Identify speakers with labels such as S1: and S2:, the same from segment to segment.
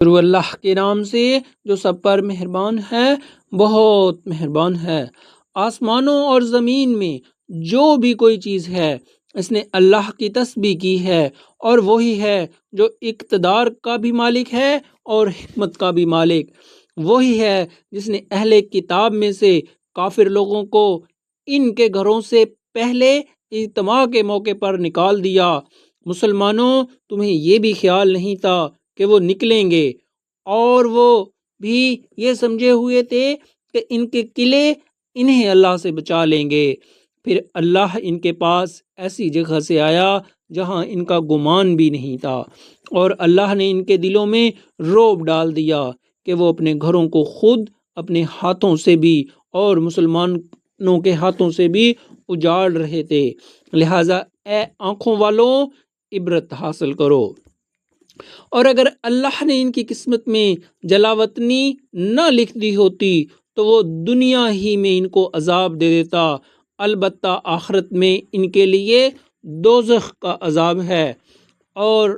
S1: شروع اللہ کے نام سے جو سب پر مہربان ہے، بہت مہربان ہے۔ آسمانوں اور زمین میں جو بھی کوئی چیز ہے اس نے اللہ کی تسبیح کی ہے، اور وہی ہے جو اقتدار کا بھی مالک ہے اور حکمت کا بھی مالک۔ وہی ہے جس نے اہل کتاب میں سے کافر لوگوں کو ان کے گھروں سے پہلے اجتماع کے موقع پر نکال دیا۔ مسلمانوں، تمہیں یہ بھی خیال نہیں تھا کہ وہ نکلیں گے، اور وہ بھی یہ سمجھے ہوئے تھے کہ ان کے قلعے انہیں اللہ سے بچا لیں گے۔ پھر اللہ ان کے پاس ایسی جگہ سے آیا جہاں ان کا گمان بھی نہیں تھا، اور اللہ نے ان کے دلوں میں رعب ڈال دیا کہ وہ اپنے گھروں کو خود اپنے ہاتھوں سے بھی اور مسلمانوں کے ہاتھوں سے بھی اجاڑ رہے تھے۔ لہٰذا اے آنکھوں والوں، عبرت حاصل کرو۔ اور اگر اللہ نے ان کی قسمت میں جلاوطنی نہ لکھ دی ہوتی تو وہ دنیا ہی میں ان کو عذاب دے دیتا، البتہ آخرت میں ان کے لیے دوزخ کا عذاب ہے، اور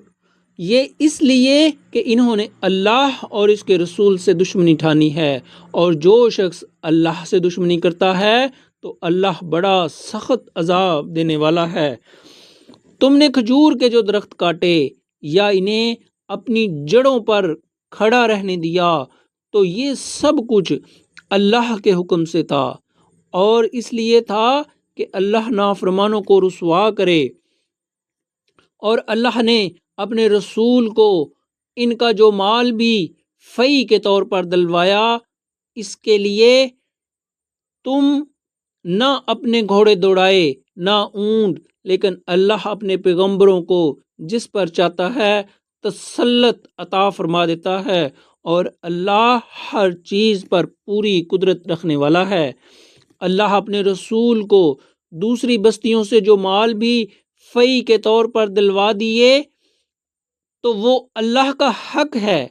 S1: یہ اس لیے کہ انہوں نے اللہ اور اس کے رسول سے دشمنی ٹھانی ہے، اور جو شخص اللہ سے دشمنی کرتا ہے تو اللہ بڑا سخت عذاب دینے والا ہے۔ تم نے کھجور کے جو درخت کاٹے یا انہیں اپنی جڑوں پر کھڑا رہنے دیا تو یہ سب کچھ اللہ کے حکم سے تھا، اور اس لیے تھا کہ اللہ نافرمانوں کو رسوا کرے، اور اللہ نے اپنے رسول کو ان کا جو مال بھی فی کے طور پر دلوایا، اس کے لیے تم نہ اپنے گھوڑے دوڑائے نہ اونٹ، لیکن اللہ اپنے پیغمبروں کو جس پر چاہتا ہے تسلط عطا فرما دیتا ہے، اور اللہ ہر چیز پر پوری قدرت رکھنے والا ہے۔ اللہ اپنے رسول کو دوسری بستیوں سے جو مال بھی فی کے طور پر دلوا دیے تو وہ اللہ کا حق ہے،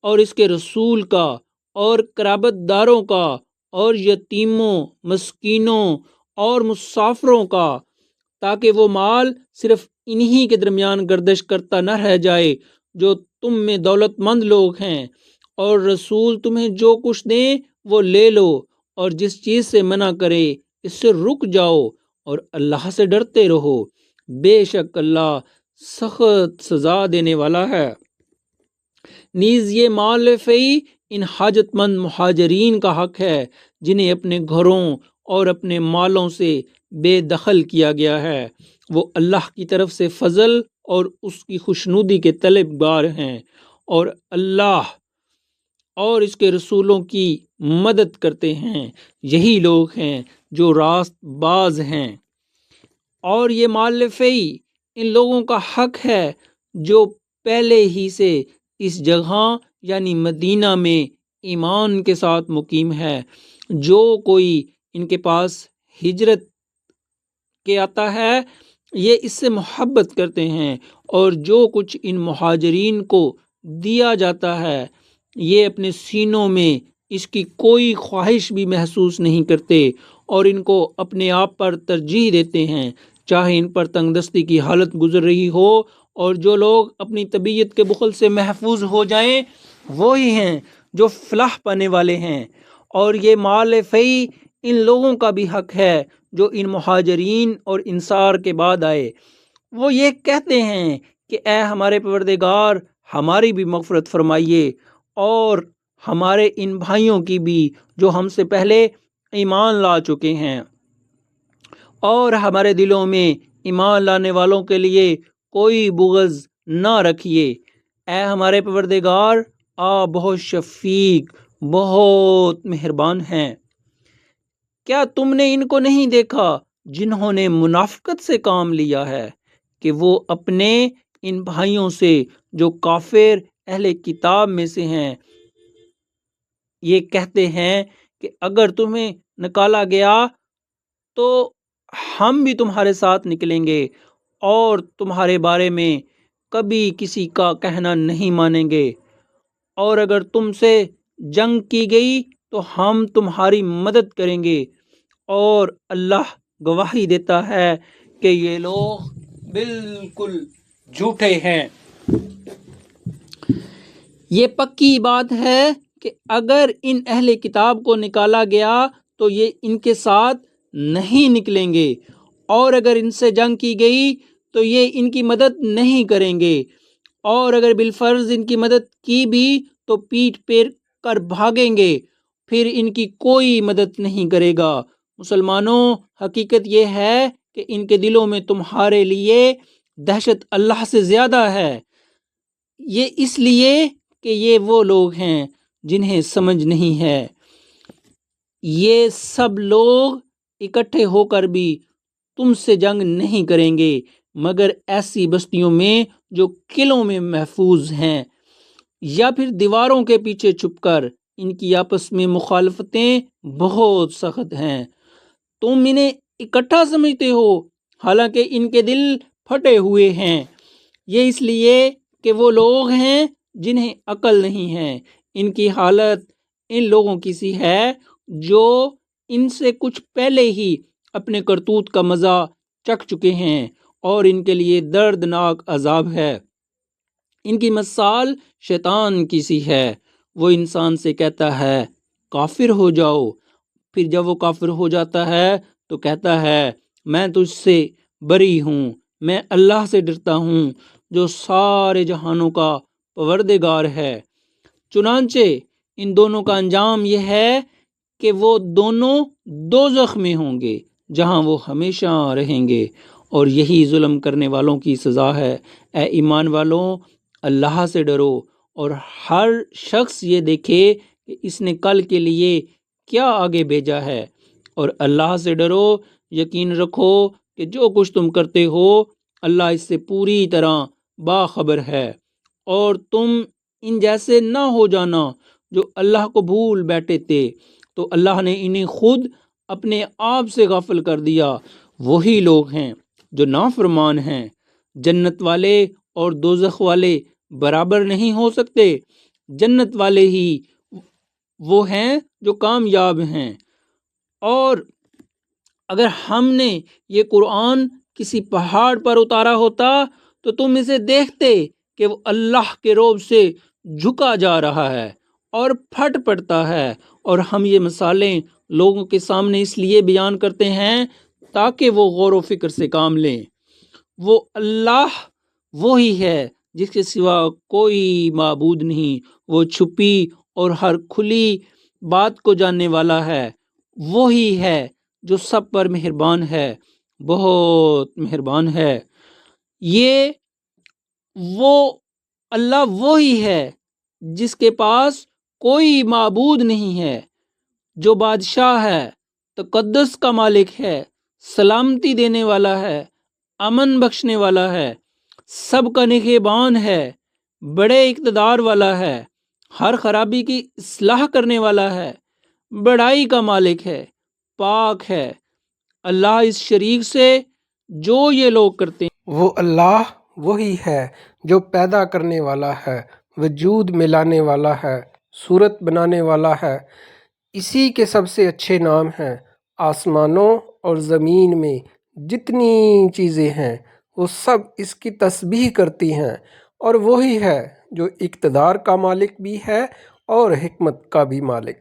S1: اور اس کے رسول کا، اور قرابت داروں کا، اور یتیموں، مسکینوں اور مسافروں کا، تاکہ وہ مال صرف انہی کے درمیان گردش کرتا نہ رہ جائے جو تم میں دولت مند لوگ ہیں، اور رسول تمہیں جو کچھ دیں وہ لے لو، اور جس چیز سے منع کرے اس سے رک جاؤ، اور اللہ سے ڈرتے رہو، بے شک اللہ سخت سزا دینے والا ہے۔ نیز یہ مال فی ان حاجت مند مہاجرین کا حق ہے جنہیں اپنے گھروں اور اپنے مالوں سے بے دخل کیا گیا ہے۔ وہ اللہ کی طرف سے فضل اور اس کی خوشنودی کے طلبگار ہیں، اور اللہ اور اس کے رسولوں کی مدد کرتے ہیں، یہی لوگ ہیں جو راست باز ہیں۔ اور یہ مال فی ان لوگوں کا حق ہے جو پہلے ہی سے اس جگہ یعنی مدینہ میں ایمان کے ساتھ مقیم ہے۔ جو کوئی ان کے پاس ہجرت کے آتا ہے یہ اس سے محبت کرتے ہیں، اور جو کچھ ان مہاجرین کو دیا جاتا ہے یہ اپنے سینوں میں اس کی کوئی خواہش بھی محسوس نہیں کرتے، اور ان کو اپنے آپ پر ترجیح دیتے ہیں، چاہے ان پر تنگ دستی کی حالت گزر رہی ہو۔ اور جو لوگ اپنی طبیعت کے بخل سے محفوظ ہو جائیں وہی ہیں جو فلاح پانے والے ہیں۔ اور یہ مال فی ان لوگوں کا بھی حق ہے جو ان مہاجرین اور انصار کے بعد آئے۔ وہ یہ کہتے ہیں کہ اے ہمارے پروردگار، ہماری بھی مغفرت فرمائیے، اور ہمارے ان بھائیوں کی بھی جو ہم سے پہلے ایمان لا چکے ہیں، اور ہمارے دلوں میں ایمان لانے والوں کے لیے کوئی بغض نہ رکھیے۔ اے ہمارے پروردگار، آپ بہت شفیق، بہت مہربان ہیں۔ کیا تم نے ان کو نہیں دیکھا جنہوں نے منافقت سے کام لیا ہے کہ وہ اپنے ان بھائیوں سے جو کافر اہل کتاب میں سے ہیں یہ کہتے ہیں کہ اگر تمہیں نکالا گیا تو ہم بھی تمہارے ساتھ نکلیں گے، اور تمہارے بارے میں کبھی کسی کا کہنا نہیں مانیں گے، اور اگر تم سے جنگ کی گئی تو ہم تمہاری مدد کریں گے، اور اللہ گواہی دیتا ہے کہ یہ لوگ بالکل جھوٹے ہیں۔ یہ پکی بات ہے کہ اگر ان اہل کتاب کو نکالا گیا تو یہ ان کے ساتھ نہیں نکلیں گے، اور اگر ان سے جنگ کی گئی تو یہ ان کی مدد نہیں کریں گے، اور اگر بالفرض ان کی مدد کی بھی تو پیٹ پھیر کر بھاگیں گے، پھر ان کی کوئی مدد نہیں کرے گا۔ مسلمانوں، حقیقت یہ ہے کہ ان کے دلوں میں تمہارے لیے دہشت اللہ سے زیادہ ہے۔ یہ اس لیے کہ یہ وہ لوگ ہیں جنہیں سمجھ نہیں ہے۔ یہ سب لوگ اکٹھے ہو کر بھی تم سے جنگ نہیں کریں گے مگر ایسی بستیوں میں جو قلعوں میں محفوظ ہیں، یا پھر دیواروں کے پیچھے چھپ کر۔ ان کی آپس میں مخالفتیں بہت سخت ہیں، تم انہیں اکٹھا سمجھتے ہو حالانکہ ان کے دل پھٹے ہوئے ہیں۔ یہ اس لیے کہ وہ لوگ ہیں جنہیں عقل نہیں ہے۔ ان کی حالت ان لوگوں کی سی ہے جو ان سے کچھ پہلے ہی اپنے کرتوت کا مزہ چکھ چکے ہیں، اور ان کے لیے دردناک عذاب ہے۔ ان کی مثال شیطان کی سی ہے، وہ انسان سے کہتا ہے کافر ہو جاؤ، پھر جب وہ کافر ہو جاتا ہے تو کہتا ہے میں تجھ سے بری ہوں، میں اللہ سے ڈرتا ہوں جو سارے جہانوں کا پروردگار ہے۔ چنانچہ ان دونوں کا انجام یہ ہے کہ وہ دونوں دوزخ میں ہوں گے جہاں وہ ہمیشہ رہیں گے، اور یہی ظلم کرنے والوں کی سزا ہے۔ اے ایمان والوں، اللہ سے ڈرو اور ہر شخص یہ دیکھے کہ اس نے کل کے لیے کیا آگے بھیجا ہے، اور اللہ سے ڈرو، یقین رکھو کہ جو کچھ تم کرتے ہو اللہ اس سے پوری طرح باخبر ہے۔ اور تم ان جیسے نہ ہو جانا جو اللہ کو بھول بیٹھے تھے، تو اللہ نے انہیں خود اپنے آپ سے غافل کر دیا۔ وہی لوگ ہیں جو نافرمان ہیں۔ جنت والے اور دوزخ والے برابر نہیں ہو سکتے۔ جنت والے ہی وہ ہیں جو کامیاب ہیں۔ اور اگر ہم نے یہ قرآن کسی پہاڑ پر اتارا ہوتا تو تم اسے دیکھتے کہ وہ اللہ کے رعب سے جھکا جا رہا ہے اور پھٹ پڑتا ہے، اور ہم یہ مثالیں لوگوں کے سامنے اس لیے بیان کرتے ہیں تاکہ وہ غور و فکر سے کام لیں۔ وہ اللہ وہی ہے جس کے سوا کوئی معبود نہیں، وہ چھپی اور ہر کھلی بات کو جاننے والا ہے، وہی ہے جو سب پر مہربان ہے، بہت مہربان ہے۔ یہ وہ اللہ وہی ہے جس کے پاس کوئی معبود نہیں ہے، جو بادشاہ ہے، تقدس کا مالک ہے، سلامتی دینے والا ہے، امن بخشنے والا ہے، سب کا نگہبان ہے، بڑے اقتدار والا ہے، ہر خرابی کی اصلاح کرنے والا ہے، بڑائی کا مالک ہے، پاک ہے۔ اللہ اس شریک سے جو یہ لوگ کرتے ہیں۔
S2: وہ اللہ وہی ہے جو پیدا کرنے والا ہے، وجود میں لانے والا ہے، صورت بنانے والا ہے۔ اسی کے سب سے اچھے نام ہیں۔ آسمانوں اور زمین میں جتنی چیزیں ہیں وہ سب اس کی تسبیح کرتی ہیں، اور وہی ہے جو اقتدار کا مالک بھی ہے اور حکمت کا بھی مالک۔